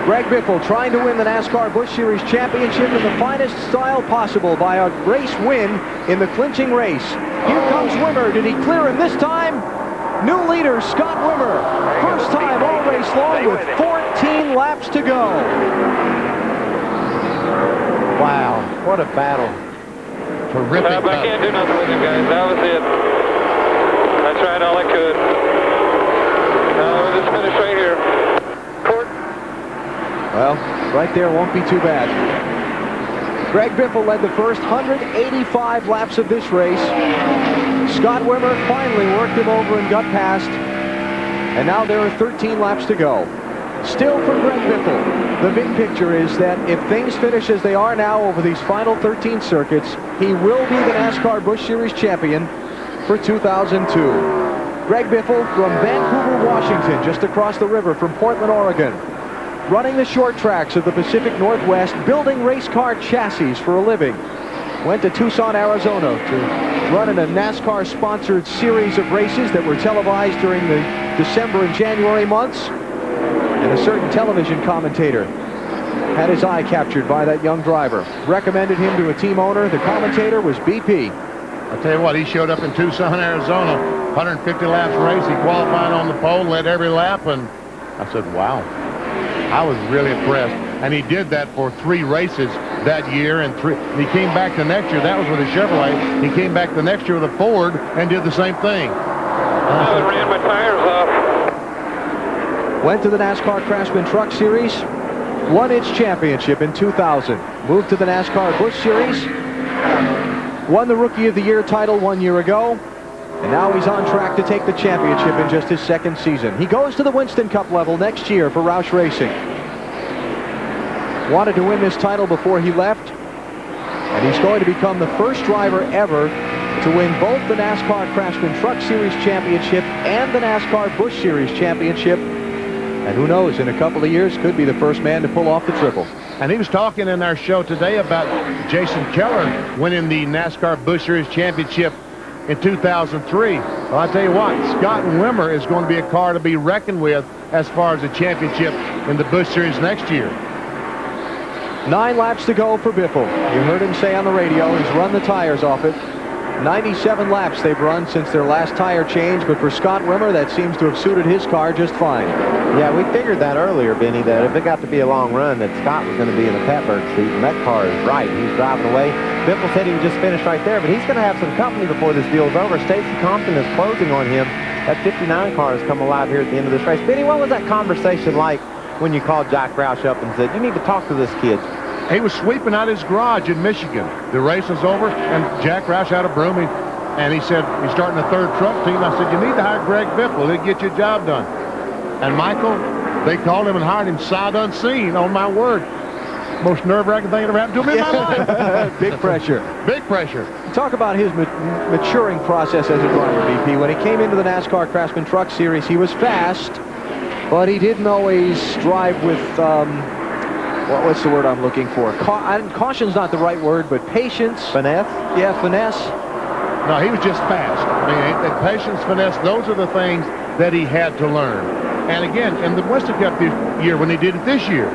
[SPEAKER 2] Greg Biffle trying to win the NASCAR Busch Series championship in the finest style possible by a race win in the clinching race. Here comes Wimmer. Did he clear him this time? New leader, Scott Wimmer. First time all race long with 14 laps to go.
[SPEAKER 4] Wow, what a battle.
[SPEAKER 3] Terrific.
[SPEAKER 9] I can't do nothing with him, guys. That was it. I tried all I could. We'll just finish right here. Court.
[SPEAKER 2] Well, right there won't be too bad. Greg Biffle led the first 185 laps of this race. Scott Wimmer finally worked him over and got past. And now there are 13 laps to go. Still for Greg Biffle, the big picture is that if things finish as they are now over these final 13 circuits, he will be the NASCAR Busch Series champion for 2002. Greg Biffle from Vancouver, Washington, just across the river from Portland, Oregon. Running the short tracks of the Pacific Northwest, building race car chassis for a living. Went to Tucson, Arizona to run in a NASCAR-sponsored series of races that were televised during the December and January months. And a certain television commentator had his eye captured by that young driver. Recommended him to a team owner. The commentator was BP.
[SPEAKER 3] I'll tell you what, he showed up in Tucson, Arizona, 150 laps race. He qualified on the pole, led every lap, and I said, wow. I was really impressed. And he did that for 3 races that year, and he came back the next year. That was with a Chevrolet. He came back the next year with a Ford and did the same thing.
[SPEAKER 9] I ran my tires off.
[SPEAKER 2] Went to the NASCAR Craftsman Truck Series, won its championship in 2000. Moved to the NASCAR Busch Series, won the Rookie of the Year title 1 year ago, and now he's on track to take the championship in just his second season. He goes to the Winston Cup level next year for Roush Racing. Wanted to win this title before he left, and he's going to become the first driver ever to win both the NASCAR Craftsman Truck Series championship and the NASCAR Busch Series championship. And who knows, in a couple of years, could be the first man to pull off the triple.
[SPEAKER 3] And he was talking in our show today about Jason Keller winning the NASCAR Busch Series championship in 2003. Well, I tell you what, Scott Wimmer is going to be a car to be reckoned with as far as the championship in the Busch Series next year.
[SPEAKER 2] 9 laps to go for Biffle. You heard him say on the radio, he's run the tires off it. 97 laps they've run since their last tire change, but for Scott Wimmer, that seems to have suited his car just fine.
[SPEAKER 4] Yeah, we figured that earlier, Benny, that if it got to be a long run, that Scott was going to be in the catbird seat, and that car is right. He's driving away. Biffle said he would just finish right there, but he's going to have some company before this deal's over. Stacy Compton is closing on him. That 59 car has come alive here at the end of this race. Benny, what was that conversation like when you called Jack Roush up and said, you need to talk to this kid?
[SPEAKER 3] He was sweeping out his garage in Michigan. The race was over, and Jack Roush had a broom, and he said, he's starting the third truck team. I said, you need to hire Greg Biffle. He'll get your job done. And Michael, they called him and hired him sight unseen, on my word. Most nerve-wracking thing that ever happened to him in my life.
[SPEAKER 2] Big pressure.
[SPEAKER 3] Big pressure.
[SPEAKER 2] Talk about his maturing process as a driver, VP. When he came into the NASCAR Craftsman Truck Series, he was fast, but he didn't always drive with... what's the word I'm looking for? Caution's not the right word, but patience.
[SPEAKER 4] Finesse?
[SPEAKER 2] Yeah, finesse.
[SPEAKER 3] No, he was just fast. I mean, patience, finesse, those are the things that he had to learn. And again, in the Western Cup this year, when he did it this year,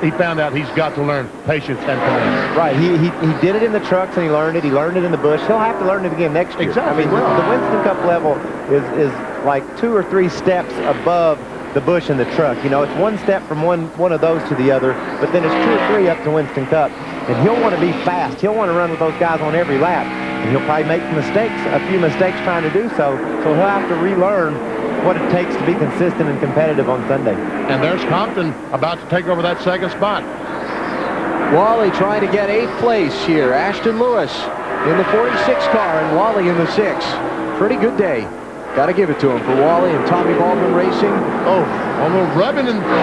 [SPEAKER 3] he found out he's got to learn patience and finesse.
[SPEAKER 4] Right. He did it in the trucks, and he learned it. He learned it in the Busch. He'll have to learn it again next year.
[SPEAKER 3] Exactly.
[SPEAKER 4] I mean, the Winston Cup level is like 2 or 3 steps above the Busch and the truck. You know, it's one step from one of those to the other, but then it's 2 or 3 up to Winston Cup. And he'll want to be fast. He'll want to run with those guys on every lap. And he'll probably make a few mistakes trying to do so. So he'll have to relearn what it takes to be consistent and competitive on Sunday.
[SPEAKER 3] And there's Compton about to take over that second spot.
[SPEAKER 2] Wally trying to get 8th place here. Ashton Lewis in the 46 car and Wally in the 6. Pretty good day. Got to give it to him for Wally and Tommy Baldwin Racing.
[SPEAKER 3] Oh, a little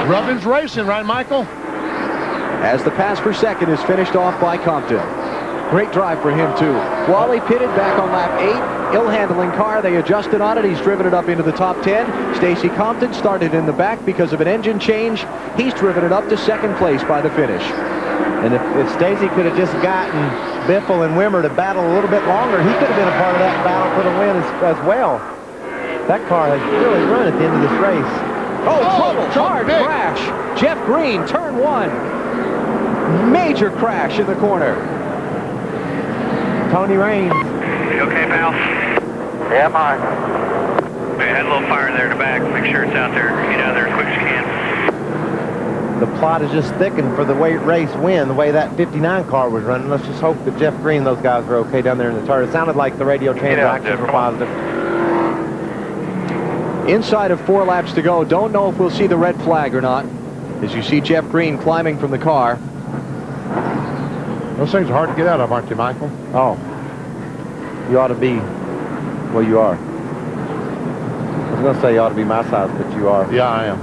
[SPEAKER 3] Rubbin's racing, right, Michael?
[SPEAKER 2] As the pass for second is finished off by Compton. Great drive for him, too. Wally pitted back on lap 8. Ill-handling car. They adjusted on it. He's driven it up into the top 10. Stacy Compton started in the back because of an engine change. He's driven it up to second place by the finish.
[SPEAKER 4] And if Stacy could have just gotten Biffle and Wimmer to battle a little bit longer, he could have been a part of that battle for the win as well. That car has really run at the end of this race.
[SPEAKER 2] Trouble. Hard crash. Jeff Green, turn 1. Major crash in the corner.
[SPEAKER 4] Tony Raines.
[SPEAKER 10] You okay, pal?
[SPEAKER 11] Yeah, I'm all right.
[SPEAKER 10] We had a little fire there in the back. Make sure it's out there. Get out there as quick as you can.
[SPEAKER 4] The plot is just thickened for the race win, the way that 59 car was running. Let's just hope that Jeff Green and those guys were okay down there in the turret. It sounded like the radio transactions were positive.
[SPEAKER 2] Inside of 4 laps to go. Don't know if we'll see the red flag or not. As you see Jeff Green climbing from the car.
[SPEAKER 3] Those things are hard to get out of, aren't they, Michael?
[SPEAKER 4] Oh, you ought to be, well, you are. I was going to say you ought to be my size, but you are.
[SPEAKER 3] Yeah, I am.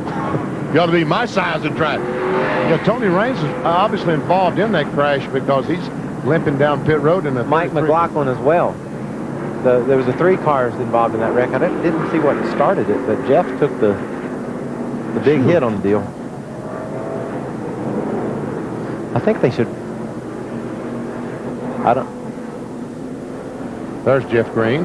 [SPEAKER 3] You ought to be my size and try. Yeah, Tony Raines is obviously involved in that crash because he's limping down pit road in the
[SPEAKER 4] Mike McLaughlin as well. There was 3 cars involved in that wreck. I didn't see what started it, but Jeff took the big hit on the deal. I think they should.
[SPEAKER 3] There's Jeff Green.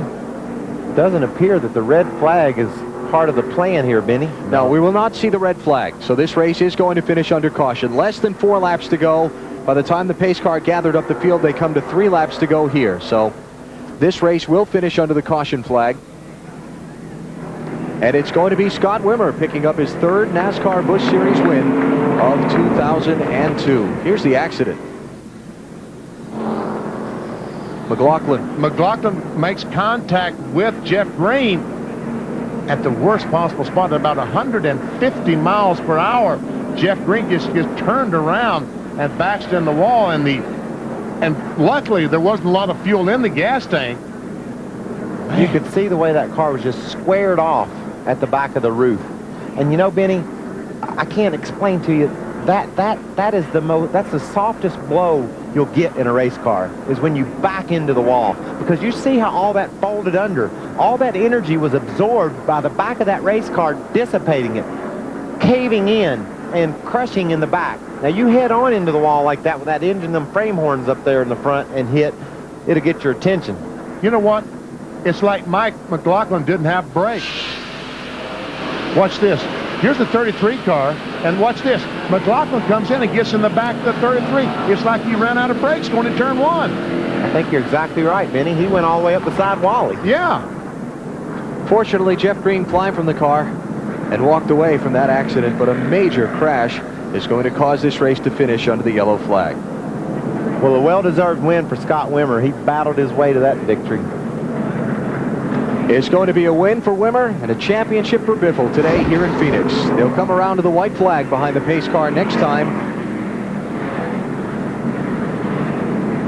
[SPEAKER 4] Doesn't appear that the red flag is part of the plan here, Benny.
[SPEAKER 2] No, we will not see the red flag. So this race is going to finish under caution. Less than 4 laps to go. By the time the pace car gathered up the field, they come to 3 laps to go here. So this race will finish under the caution flag. And it's going to be Scott Wimmer picking up his 3rd NASCAR Busch Series win of 2002. Here's the accident.
[SPEAKER 3] McLaughlin makes contact with Jeff Green at the worst possible spot at about 150 miles per hour. Jeff Green gets turned around and backs in the wall, and luckily there wasn't a lot of fuel in the gas tank.
[SPEAKER 4] You could see the way that car was just squared off at the back of the roof. And you know, Benny, I can't explain to you that's the softest blow you'll get in a race car, is when you back into the wall, because you see how all that folded under. All that energy was absorbed by the back of that race car, dissipating it, caving in and crushing in the back. Now you head on into the wall like that with that engine, them frame horns up there in the front, and it'll get your attention.
[SPEAKER 3] You know what? It's like Mike McLaughlin didn't have brakes. Watch this. Here's the 33 car, and watch this. McLaughlin comes in and gets in the back of the 33. It's like he ran out of brakes going to turn 1.
[SPEAKER 4] I think you're exactly right, Benny. He went all the way up beside Wally.
[SPEAKER 3] Yeah.
[SPEAKER 2] Fortunately, Jeff Green climbed from the car and walked away from that accident, but a major crash is going to cause this race to finish under the yellow flag.
[SPEAKER 4] Well, a well-deserved win for Scott Wimmer. He battled his way to that victory.
[SPEAKER 2] It's going to be a win for Wimmer and a championship for Biffle today here in Phoenix. They'll come around to the white flag behind the pace car next time.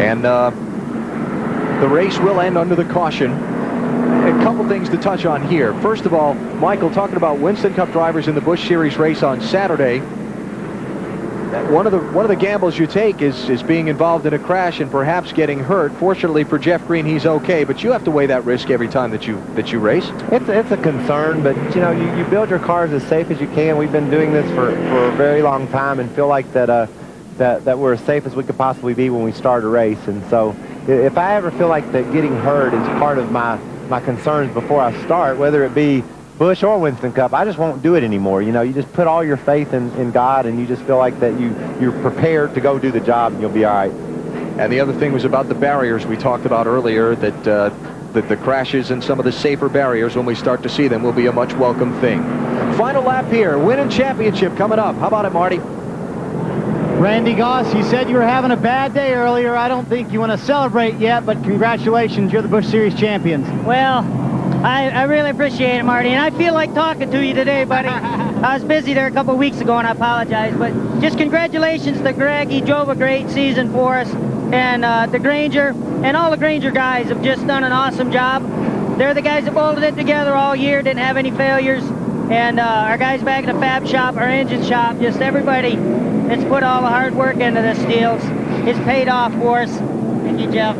[SPEAKER 2] And the race will end under the caution. A couple things to touch on here. First of all, Michael, talking about Winston Cup drivers in the Busch Series race on Saturday, one of the gambles you take is being involved in a crash and perhaps getting hurt. Fortunately for Jeff Green, he's okay, but you have to weigh that risk every time that you race.
[SPEAKER 4] It's a concern, but you know, you build your cars as safe as you can. We've been doing this for a very long time and feel like that we're as safe as we could possibly be when we start a race. And so if I ever feel like that getting hurt is part of my concerns before I start, whether it be Busch or Winston Cup, I just won't do it anymore. You know, you just put all your faith in God, and you just feel like that you're prepared to go do the job, and you'll be all right.
[SPEAKER 2] And the other thing was about the barriers we talked about earlier, that the crashes and some of the safer barriers, when we start to see them, will be a much welcome thing. Final lap here, winning championship coming up. How about it, Marty?
[SPEAKER 1] Randy Goss, you said you were having a bad day earlier. I don't think you want to celebrate yet, but congratulations, you're the Busch Series champions.
[SPEAKER 12] Well, I really appreciate it, Marty, and I feel like talking to you today, buddy. I was busy there a couple of weeks ago, and I apologize, but just congratulations to Greg. He drove a great season for us, and the Granger, and all the Granger guys have just done an awesome job. They're the guys that bolted it together all year, didn't have any failures, and our guys back in the fab shop, our engine shop, just everybody that's put all the hard work into this deal. It's paid off for us. Thank you, Jeff.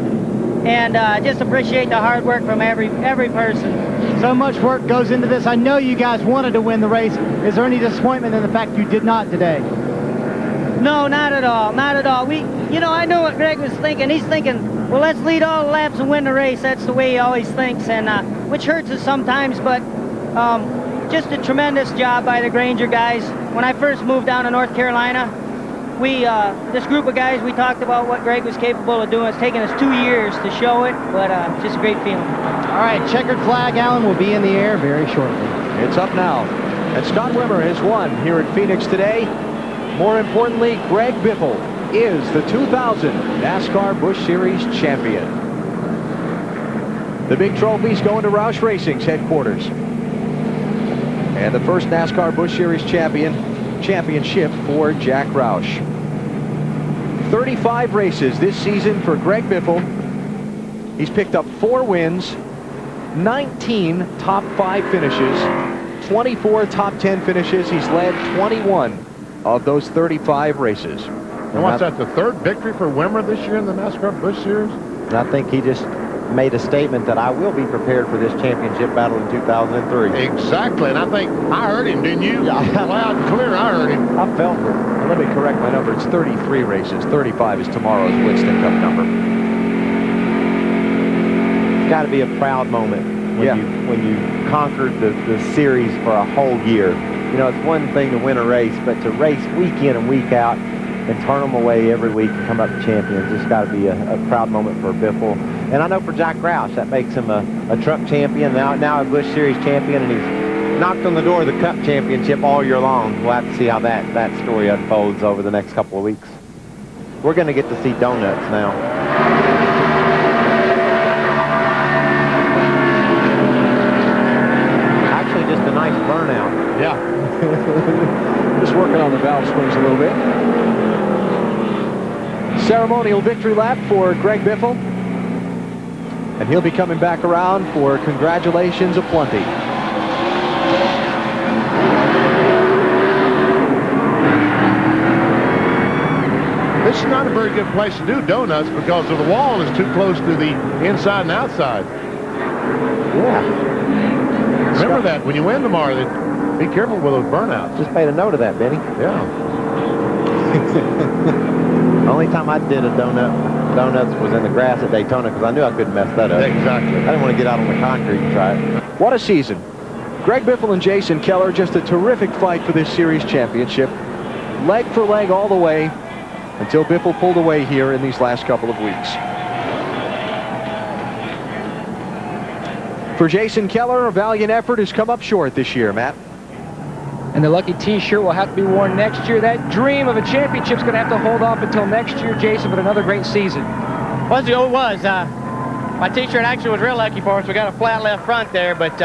[SPEAKER 12] And just appreciate the hard work from every person.
[SPEAKER 1] So much work goes into this. I know you guys wanted to win the race. Is there any disappointment in the fact you did not today?
[SPEAKER 12] No, not at all. Not at all. I know what Greg was thinking. He's thinking, well, let's lead all the laps and win the race. That's the way he always thinks, and which hurts us sometimes, but just a tremendous job by the Granger guys. When I first moved down to North Carolina, this group of guys, we talked about what Greg was capable of doing. It's taken us 2 years to show it, but just a great feeling.
[SPEAKER 1] All right, checkered flag, Alan, will be in the air very shortly.
[SPEAKER 2] It's up now. And Scott Wimmer has won here at Phoenix today. More importantly, Greg Biffle is the 2000 NASCAR Busch Series champion. The big trophies going to Roush Racing's headquarters. And the first NASCAR Busch Series championship for Jack Roush. 35 races this season for Greg Biffle. He's picked up 4 wins, 19 top 5 finishes, 24 top 10 finishes. He's led 21 of those 35 races.
[SPEAKER 3] And what's that, the 3rd victory for Wimmer this year in the NASCAR Busch Series?
[SPEAKER 4] And I think he just made a statement that I will be prepared for this championship battle in 2003.
[SPEAKER 3] Exactly, and I think I heard him, didn't you?
[SPEAKER 4] Yeah.
[SPEAKER 3] Loud and clear, I heard him.
[SPEAKER 4] I felt it.
[SPEAKER 2] And let me correct my number. It's 33 races. 35 is tomorrow's Winston Cup number.
[SPEAKER 4] It's got to be a proud moment when you conquered the series for a whole year. You know, it's one thing to win a race, but to race week in and week out and turn them away every week and come up champions, it's got to be a proud moment for Biffle. And I know for Jack Roush, that makes him a truck champion, now a Busch Series champion, and he's knocked on the door of the Cup championship all year long. We'll have to see how that story unfolds over the next couple of weeks. We're going to get to see donuts now. Actually, just a nice burnout.
[SPEAKER 3] Yeah.
[SPEAKER 2] Just working on the valve springs a little bit. Ceremonial victory lap for Greg Biffle. And he'll be coming back around for congratulations aplenty.
[SPEAKER 3] This is not a very good place to do donuts because of the wall is too close to the inside and outside.
[SPEAKER 4] Yeah.
[SPEAKER 3] Remember that when you win tomorrow, be careful with those burnouts.
[SPEAKER 4] Just made a note of that, Benny.
[SPEAKER 3] Yeah.
[SPEAKER 4] The only time I did a donuts was in the grass at Daytona because I knew I couldn't mess that up.
[SPEAKER 3] Exactly.
[SPEAKER 4] I didn't want to get out on the concrete and try it.
[SPEAKER 2] What a season. Greg Biffle and Jason Keller, just a terrific fight for this series championship. Leg for leg all the way until Biffle pulled away here in these last couple of weeks. For Jason Keller, a valiant effort has come up short this year, Matt.
[SPEAKER 6] And the lucky T-shirt will have to be worn next year. That dream of a championship's going to have to hold off until next year, Jason, but another great season.
[SPEAKER 7] Well, it was. My T-shirt actually was real lucky for us. We got a flat left front there, but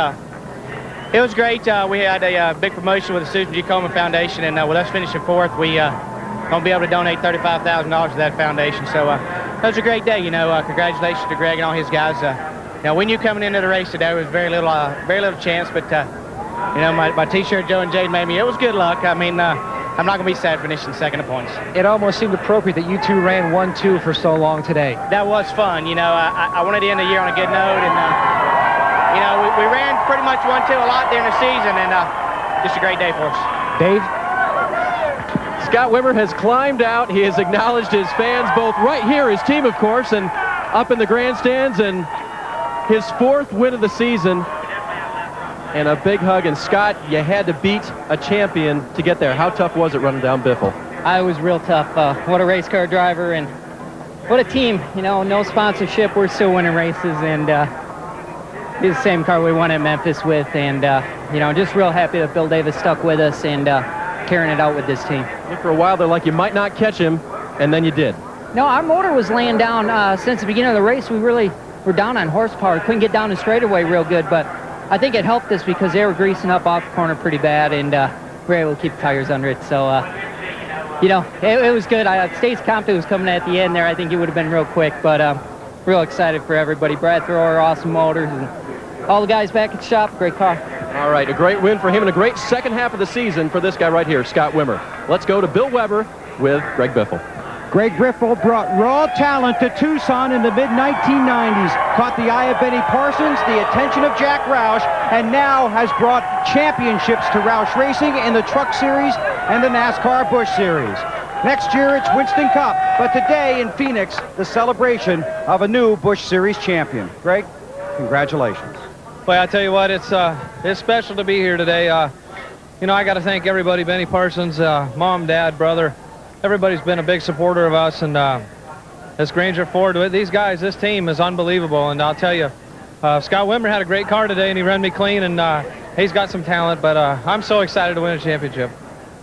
[SPEAKER 7] it was great. We had a big promotion with the Susan G. Komen Foundation, and with us finishing fourth, we going to be able to donate $35,000 to that foundation. So that was a great day. You know, congratulations to Greg and all his guys. Now, we knew coming into the race today there was very little chance, but you know, my T-shirt Joe and Jade made me. It was good luck. I mean, I'm not going to be sad finishing second in points.
[SPEAKER 6] It almost seemed appropriate that you two ran 1-2 for so long today.
[SPEAKER 7] That was fun. You know, I wanted to end the year on a good note, and you know, we ran pretty much 1-2 a lot during the season, and just a great day for us.
[SPEAKER 6] Dave?
[SPEAKER 5] Scott Wimmer has climbed out. He has acknowledged his fans, both right here, his team, of course, and up in the grandstands, and his fourth win of the season. And a big hug. And Scott, you had to beat a champion to get there. How tough was it running down Biffle?
[SPEAKER 12] I was real tough. What a race car driver, and what a team. You know, no sponsorship. We're still winning races, and it's the same car we won at Memphis with. And, you know, just real happy that Bill Davis stuck with us and carrying it out with this team.
[SPEAKER 5] For a while, they're like, you might not catch him, and then you did.
[SPEAKER 12] No, our motor was laying down since the beginning of the race. We really were down on horsepower. Couldn't get down the straightaway real good, but I think it helped us because they were greasing up off the corner pretty bad, and we were able to keep the tires under it. So, you know, it was good. Stace Compton was coming at the end there. I think it would have been real quick, but real excited for everybody. Brad Thrower, awesome motors, and all the guys back at the shop, great car.
[SPEAKER 5] All right, a great win for him and a great second half of the season for this guy right here, Scott Wimmer. Let's go to Bill Weber with Greg Biffle.
[SPEAKER 13] Greg Biffle brought raw talent to Tucson in the mid-1990s, caught the eye of Benny Parsons, the attention of Jack Roush, and now has brought championships to Roush Racing in the Truck Series and the NASCAR Busch Series. Next year, it's Winston Cup, but today in Phoenix, the celebration of a new Busch Series champion. Greg, congratulations.
[SPEAKER 8] Well, I tell you what, it's special to be here today. You know, I got to thank everybody, Benny Parsons, mom, dad, brother. Everybody's been a big supporter of us, and this Granger Ford, these guys, this team is unbelievable. And I'll tell you, Scott Wimmer had a great car today, and he ran me clean, and he's got some talent, but I'm so excited to win a championship.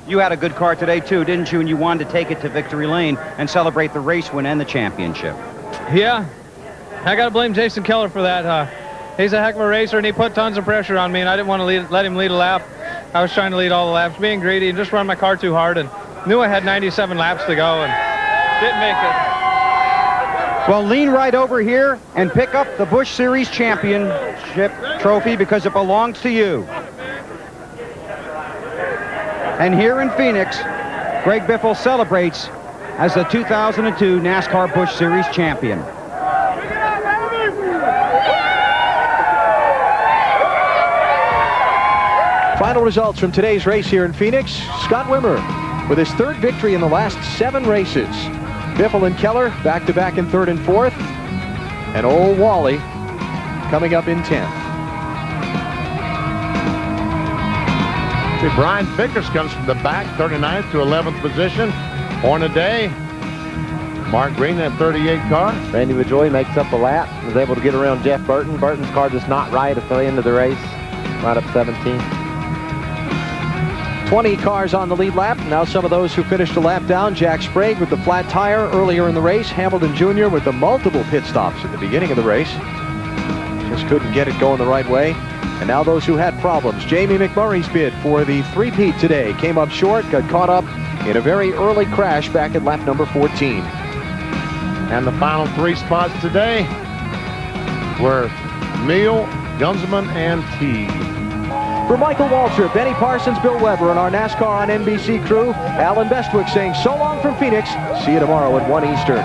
[SPEAKER 13] You had a good car today, too, didn't you? And you wanted to take it to Victory Lane and celebrate the race win and the championship.
[SPEAKER 8] Yeah, I got to blame Jason Keller for that. He's a heck of a racer, and he put tons of pressure on me, and I didn't want to let him lead a lap. I was trying to lead all the laps, being greedy, and just run my car too hard, and knew I had 97 laps to go, and didn't make it.
[SPEAKER 13] Well, lean right over here and pick up the Busch Series Championship trophy because it belongs to you. And here in Phoenix, Greg Biffle celebrates as the 2002 NASCAR Busch Series champion.
[SPEAKER 2] Final results from today's race here in Phoenix. Scott Wimmer with his third victory in the last 7 races. Biffle and Keller back-to-back in 3rd and 4th. And old Wally coming up in 10th.
[SPEAKER 3] See, Brian Vickers comes from the back, 39th to 11th position. Horn a day. Mark Green, that 38 car.
[SPEAKER 4] Randy LaJoie makes up a lap, was able to get around Jeff Burton. Burton's car just not right at the end of the race, right up 17.
[SPEAKER 2] 20 cars on the lead lap. Now some of those who finished a lap down. Jack Sprague with the flat tire earlier in the race. Hamilton Jr. with the multiple pit stops at the beginning of the race. Just couldn't get it going the right way. And now those who had problems. Jamie McMurray's bid for the three-peat today came up short, got caught up in a very early crash back at lap number 14.
[SPEAKER 3] And the final 3 spots today were Meal, Gunzman, and Teague.
[SPEAKER 2] For Michael Waltrip, Benny Parsons, Bill Weber, and our NASCAR on NBC crew, Alan Bestwick saying so long from Phoenix. See you tomorrow at 1 Eastern.